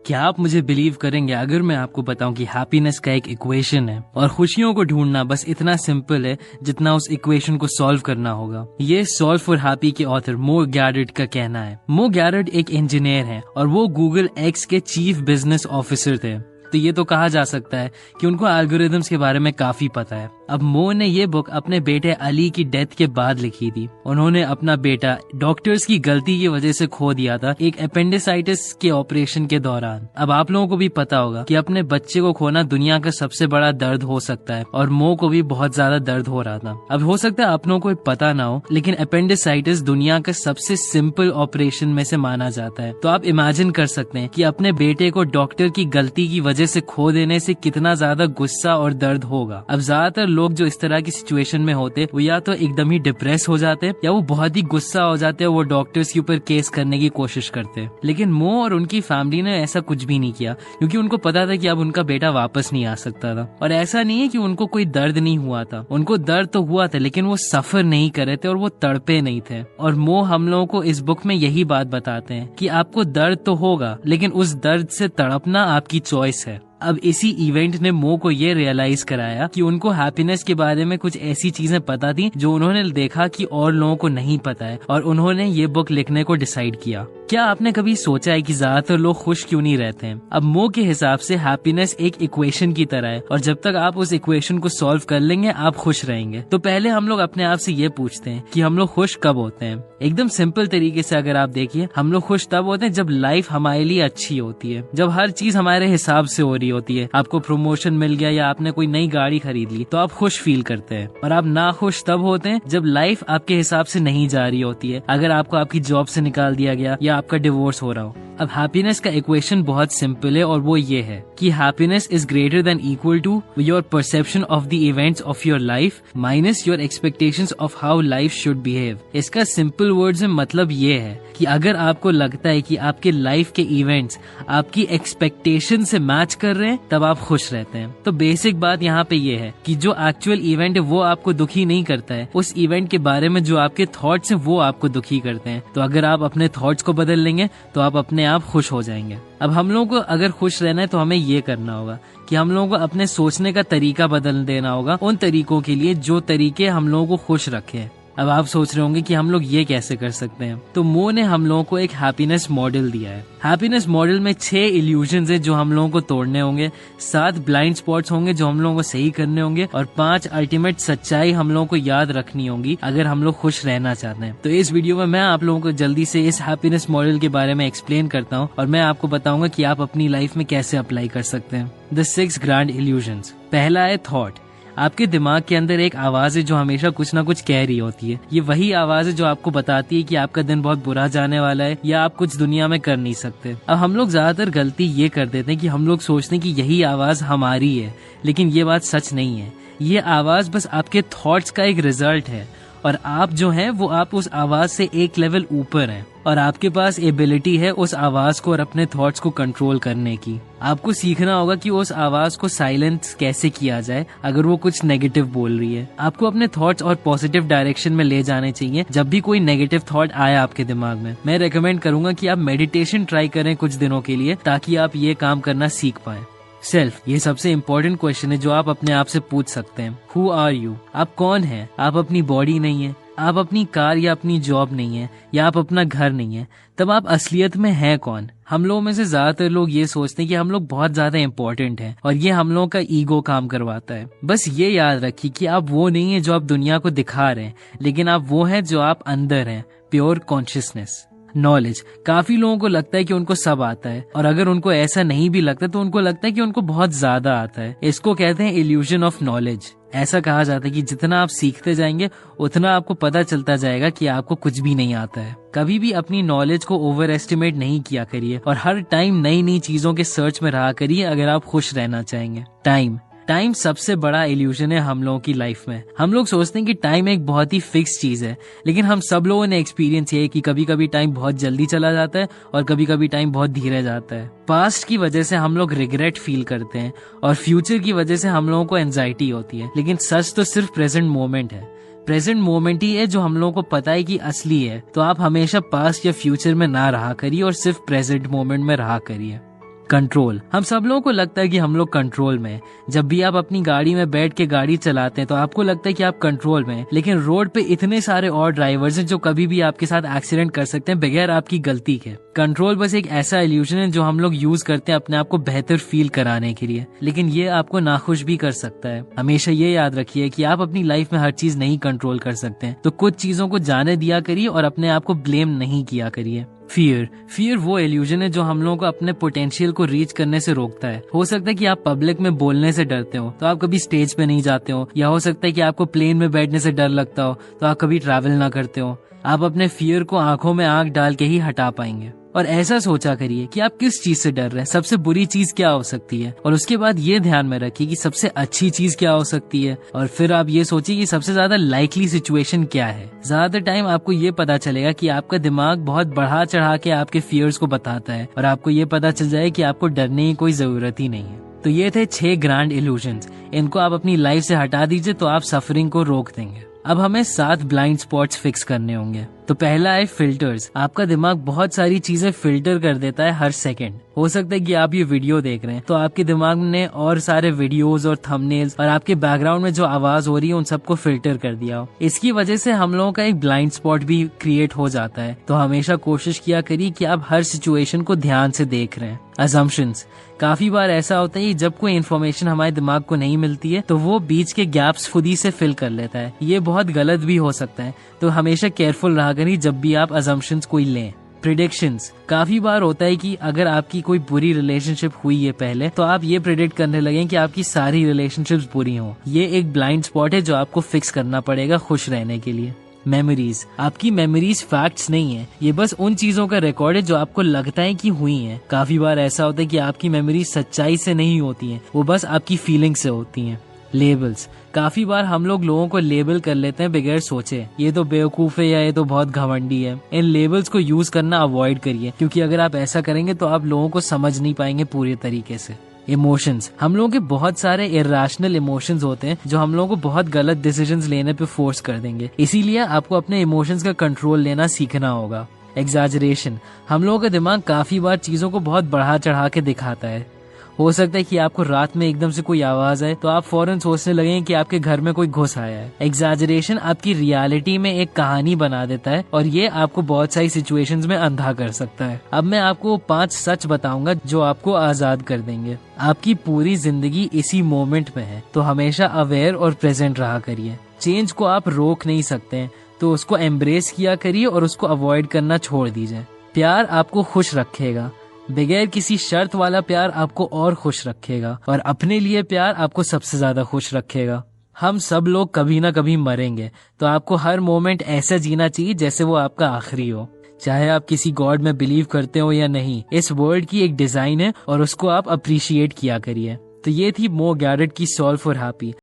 क्या आप मुझे बिलीव करेंगे अगर मैं आपको बताऊं कि हैप्पीनेस का एक इक्वेशन है और खुशियों को ढूंढना बस इतना सिंपल है जितना उस इक्वेशन को सॉल्व करना होगा। ये सॉल्व फॉर हैप्पी के ऑथर मो गैरेट का कहना है। मो गैरेट एक इंजीनियर है और वो गूगल एक्स के चीफ बिजनेस ऑफिसर थे, तो ये तो कहा जा सकता है कि उनको एल्गोरिथम्स के बारे में काफी पता है। अब मो ने ये बुक अपने बेटे अली की डेथ के बाद लिखी थी। उन्होंने अपना बेटा डॉक्टर्स की गलती की वजह से खो दिया था एक अपेंडिसाइटिस के ऑपरेशन के दौरान। अब आप लोगों को भी पता होगा कि अपने बच्चे को खोना दुनिया का सबसे बड़ा दर्द हो सकता है और मो को भी बहुत ज्यादा दर्द हो रहा था। अब हो सकता है आप लोगों को पता ना हो, लेकिन अपेंडिसाइटिस दुनिया का सबसे सिंपल ऑपरेशन में से माना जाता है। तो आप इमेजिन कर सकते हैं कि अपने बेटे को डॉक्टर की गलती की वजह से खो देने से कितना ज्यादा गुस्सा और दर्द होगा। अब ज्यादातर लोग जो इस तरह की सिचुएशन में होते वो या तो एकदम ही डिप्रेस हो जाते या वो बहुत ही गुस्सा हो जाते हैं, वो डॉक्टर्स के ऊपर केस करने की कोशिश करते। लेकिन मो और उनकी फैमिली ने ऐसा कुछ भी नहीं किया, क्योंकि उनको पता था कि अब उनका बेटा वापस नहीं आ सकता था। और ऐसा नहीं है कि उनको कोई दर्द नहीं हुआ था, उनको दर्द तो हुआ था, लेकिन वो सफर नहीं कर रहे थे और वो तड़पे नहीं थे। और मो हम लोगों को इस बुक में यही बात बताते हैं कि आपको दर्द तो होगा, लेकिन उस दर्द से तड़पना आपकी चॉइस है। अब इसी इवेंट ने मो को ये रियलाइज कराया कि उनको हैप्पीनेस के बारे में कुछ ऐसी चीजें पता थी जो उन्होंने देखा कि और लोगों को नहीं पता है, और उन्होंने ये बुक लिखने को डिसाइड किया। क्या आपने कभी सोचा है कि ज्यादातर लोग खुश क्यों नहीं रहते हैं? अब मो के हिसाब से हैप्पीनेस एक इक्वेशन की तरह है और जब तक आप उस इक्वेशन को सॉल्व कर लेंगे आप खुश रहेंगे। तो पहले हम लोग अपने आप से ये पूछते हैं कि हम लोग खुश कब होते हैं। एकदम सिंपल तरीके से अगर आप देखिए, हम लोग खुश तब होते हैं जब लाइफ हमारे लिए अच्छी होती है, जब हर चीज हमारे हिसाब से हो रही होती है। आपको प्रमोशन मिल गया या आपने कोई नई गाड़ी खरीद ली तो आप खुश फील करते हैं। और आप ना खुश तब होते हैं जब लाइफ आपके हिसाब से नहीं जा रही होती है, अगर आपको आपकी जॉब से निकाल दिया गया या आपका डिवोर्स हो रहा हो। अब हैप्पीनेस का इक्वेशन बहुत सिंपल है और वो ये है कि happiness is greater than equal to your perception of the events of your life minus your expectations of how life should behave. इसका सिंपल वर्ड्स में मतलब ये है कि अगर आपको लगता है कि आपके लाइफ के इवेंट्स आपकी एक्सपेक्टेशन से मैच कर रहे हैं तब आप खुश रहते हैं। तो बेसिक बात यहाँ पे ये है कि जो एक्चुअल इवेंट है वो आपको दुखी नहीं करता है, उस इवेंट के बारे में जो आपके थॉट्स हैं वो आपको दुखी करते हैं। तो अगर आप अपने थॉट्स को बदल लेंगे तो आप अपने आप खुश हो जाएंगे। अब हम लोगों को अगर खुश रहना है तो हमें ये करना होगा कि हम लोगों को अपने सोचने का तरीका बदल देना होगा उन तरीकों के लिए जो तरीके हम लोगों को खुश रखें। अब आप सोच रहे होंगे कि हम लोग ये कैसे कर सकते हैं, तो मो ने हम लोगों को एक हैप्पीनेस मॉडल दिया है। हैप्पीनेस मॉडल में 6 इल्यूजन्स है जो हम लोगों को तोड़ने होंगे, 7 ब्लाइंड स्पॉट्स होंगे जो हम लोगों को सही करने होंगे, और 5 अल्टीमेट सच्चाई हम लोगों को याद रखनी होंगी अगर हम लोग खुश रहना चाहते हैं। तो इस वीडियो में मैं आप लोगों को जल्दी से इस हैप्पीनेस मॉडल के बारे में एक्सप्लेन करता हूँ और मैं आपको बताऊंगा कि आप अपनी लाइफ में कैसे अप्लाई कर सकते हैं। The 6 grand illusions. पहला है थॉट। आपके दिमाग के अंदर एक आवाज है जो हमेशा कुछ ना कुछ कह रही होती है। ये वही आवाज है जो आपको बताती है कि आपका दिन बहुत बुरा जाने वाला है या आप कुछ दुनिया में कर नहीं सकते। अब हम लोग ज्यादातर गलती ये कर देते हैं कि हम लोग सोचते हैं कि यही आवाज हमारी है, लेकिन ये बात सच नहीं है। ये आवाज बस आपके थॉट्स का एक रिजल्ट है और आप जो हैं वो आप उस आवाज से एक लेवल ऊपर हैं और आपके पास एबिलिटी है उस आवाज को और अपने थॉट्स को कंट्रोल करने की। आपको सीखना होगा कि उस आवाज को साइलेंस कैसे किया जाए अगर वो कुछ नेगेटिव बोल रही है। आपको अपने थॉट्स और पॉजिटिव डायरेक्शन में ले जाने चाहिए। जब भी कोई नेगेटिव थॉट आए आपके दिमाग में, मैं रेकमेंड करूंगा कि आप मेडिटेशन ट्राई करें कुछ दिनों के लिए ताकि आप ये काम करना सीख पाएं। सेल्फ, ये सबसे इम्पोर्टेंट क्वेश्चन है जो आप अपने आप से पूछ सकते हैं। Who are you? आप कौन हैं? आप अपनी बॉडी नहीं है, आप अपनी कार या अपनी जॉब नहीं है, या आप अपना घर नहीं है, तब आप असलियत में हैं कौन? हम लोगों में से ज्यादातर लोग ये सोचते हैं कि हम लोग बहुत ज्यादा इम्पोर्टेंट हैं और ये हम लोगों का ईगो काम करवाता है। बस ये याद रखिए कि आप वो नहीं है जो आप दुनिया को दिखा रहे हैं, लेकिन आप वो हैं जो आप अंदर हैं। Pure consciousness. नॉलेज। काफी लोगों को लगता है कि उनको सब आता है और अगर उनको ऐसा नहीं भी लगता तो उनको लगता है कि उनको बहुत ज्यादा आता है। इसको कहते हैं इल्यूजन ऑफ नॉलेज। ऐसा कहा जाता है कि जितना आप सीखते जाएंगे उतना आपको पता चलता जाएगा कि आपको कुछ भी नहीं आता है। कभी भी अपनी नॉलेज को ओवर एस्टिमेट नहीं किया करिए और हर टाइम नई नई चीजों के सर्च में रहा करिए अगर आप खुश रहना चाहेंगे। टाइम सबसे बड़ा इल्यूजन है हम लोगों की लाइफ में। हम लोग सोचते हैं कि टाइम एक बहुत ही फिक्स चीज है, लेकिन हम सब लोगों ने एक्सपीरियंस किया है कि कभी कभी टाइम बहुत जल्दी चला जाता है और कभी कभी टाइम बहुत धीरे जाता है। पास्ट की वजह से हम लोग रिग्रेट फील करते हैं और फ्यूचर की वजह से हम लोगों को एंजाइटी होती है, लेकिन सच तो सिर्फ प्रेजेंट मोमेंट है। प्रेजेंट मोमेंट ही है जो हम लोगों को पता है कि असली है। तो आप हमेशा पास्ट या फ्यूचर में ना रहा करिए और सिर्फ प्रेजेंट मोमेंट में रहा करिए। कंट्रोल। हम सब लोगों को लगता है कि हम लोग कंट्रोल में हैं। जब भी आप अपनी गाड़ी में बैठ के गाड़ी चलाते हैं तो आपको लगता है कि आप कंट्रोल में हैं, लेकिन रोड पे इतने सारे और ड्राइवर्स हैं जो कभी भी आपके साथ एक्सीडेंट कर सकते हैं बगैर आपकी गलती के। कंट्रोल बस एक ऐसा इल्यूजन है जो हम लोग यूज करते हैं अपने आप को बेहतर फील कराने के लिए, लेकिन ये आपको नाखुश भी कर सकता है। हमेशा ये याद रखिए कि आप अपनी लाइफ में हर चीज नहीं कंट्रोल कर सकते हैं, तो कुछ चीजों को जाने दिया करिए और अपने आप को ब्लेम नहीं किया करिए। फियर वो इल्यूजन है जो हम लोगों को अपने पोटेंशियल को रीच करने से रोकता है। हो सकता है कि आप पब्लिक में बोलने से डरते हो तो आप कभी स्टेज पे नहीं जाते हो, या हो सकता है कि आपको प्लेन में बैठने से डर लगता हो तो आप कभी ट्रैवल ना करते हो। आप अपने फियर को आंखों में आंख डाल के ही हटा पाएंगे। और ऐसा सोचा करिए कि आप किस चीज से डर रहे हैं, सबसे बुरी चीज क्या हो सकती है, और उसके बाद ये ध्यान में रखिए कि सबसे अच्छी चीज क्या हो सकती है, और फिर आप ये सोचिए कि सबसे ज्यादा लाइकली सिचुएशन क्या है। ज्यादातर टाइम आपको ये पता चलेगा कि आपका दिमाग बहुत बढ़ा चढ़ा के आपके फियर्स को बताता है और आपको ये पता चल जाए कि आपको डरने की कोई जरूरत ही नहीं है। तो ये थे 6 ग्रैंड इल्यूजन्स। इनको आप अपनी लाइफ से हटा दीजिए तो आप सफरिंग को रोक देंगे। अब हमें 7 ब्लाइंड स्पॉट्स फिक्स करने होंगे। तो पहला है फिल्टर्स। आपका दिमाग बहुत सारी चीजें फिल्टर कर देता है हर सेकंड। हो सकता है कि आप ये वीडियो देख रहे हैं तो आपके दिमाग ने और सारे वीडियोस और थंबनेल्स और आपके बैकग्राउंड में जो आवाज हो रही है उन सबको फिल्टर कर दिया हो। इसकी वजह से हम लोगों का एक ब्लाइंड स्पॉट भी क्रिएट हो जाता है। तो हमेशा कोशिश किया करिए कि आप हर सिचुएशन को ध्यान से देख रहे हैं। असम्पशंस। काफी बार ऐसा होता है कि जब कोई इन्फॉर्मेशन हमारे दिमाग को नहीं मिलती है तो वो बीच के गैप्स खुद ही से फिल कर लेता है। ये बहुत गलत भी हो सकता है, तो हमेशा केयरफुल रहा करिए जब भी आप असम्पशंस कोई लें। प्रिडिक्शंस। काफी बार होता है कि अगर आपकी कोई बुरी रिलेशनशिप हुई है पहले, तो आप ये प्रिडिक्ट करने लगे कि आपकी सारी रिलेशनशिप्स बुरी हों। ये एक ब्लाइंड स्पॉट है जो आपको फिक्स करना पड़ेगा खुश रहने के लिए। मेमोरीज। आपकी मेमोरीज फैक्ट्स नहीं है, ये बस उन चीजों का रिकॉर्ड है जो आपको लगता है कि हुई हैं। काफी बार ऐसा होता है कि आपकी मेमोरीज सच्चाई से नहीं होती हैं, वो बस आपकी फीलिंग से होती हैं। लेबल्स। काफी बार हम लोगों को लेबल कर लेते हैं बगैर सोचे, ये तो बेवकूफ है या ये तो बहुत घमंडी है। इन लेबल्स को यूज करना अवॉइड करिए, क्योंकि अगर आप ऐसा करेंगे तो आप लोगों को समझ नहीं पाएंगे पूरे तरीके से। इमोशंस। हम लोगों के बहुत सारे इरैशनल इमोशंस होते हैं जो हम लोगों को बहुत गलत डिसीजंस लेने पे फोर्स कर देंगे, इसीलिए आपको अपने इमोशंस का कंट्रोल लेना सीखना होगा। एग्जैजरेशन। हम लोगों का दिमाग काफी बार चीजों को बहुत बढ़ा चढ़ा के दिखाता है। हो सकता है कि आपको रात में एकदम से कोई आवाज आए तो आप फौरन सोचने लगे कि आपके घर में कोई घुस आया है। एग्जैजरेशन आपकी रियलिटी में एक कहानी बना देता है और ये आपको बहुत सारी सिचुएशंस में अंधा कर सकता है। अब मैं आपको 5 सच बताऊंगा जो आपको आजाद कर देंगे। आपकी पूरी जिंदगी इसी मोमेंट में है, तो हमेशा अवेयर और प्रेजेंट रहा करिए। चेंज को आप रोक नहीं सकते, तो उसको एम्ब्रेस किया करिए और उसको अवॉइड करना छोड़ दीजिए। प्यार आपको खुश रखेगा, बगैर किसी शर्त वाला प्यार आपको और खुश रखेगा, और अपने लिए प्यार आपको सबसे ज्यादा खुश रखेगा। हम सब लोग कभी ना कभी मरेंगे, तो आपको हर मोमेंट ऐसा जीना चाहिए जैसे वो आपका आखिरी हो। चाहे आप किसी गॉड में बिलीव करते हो या नहीं, इस वर्ल्ड की एक डिजाइन है और उसको आप अप्रिशिएट किया करिए। तो ये थी मोर गैरेट की सॉल्व फॉर हैप्पी।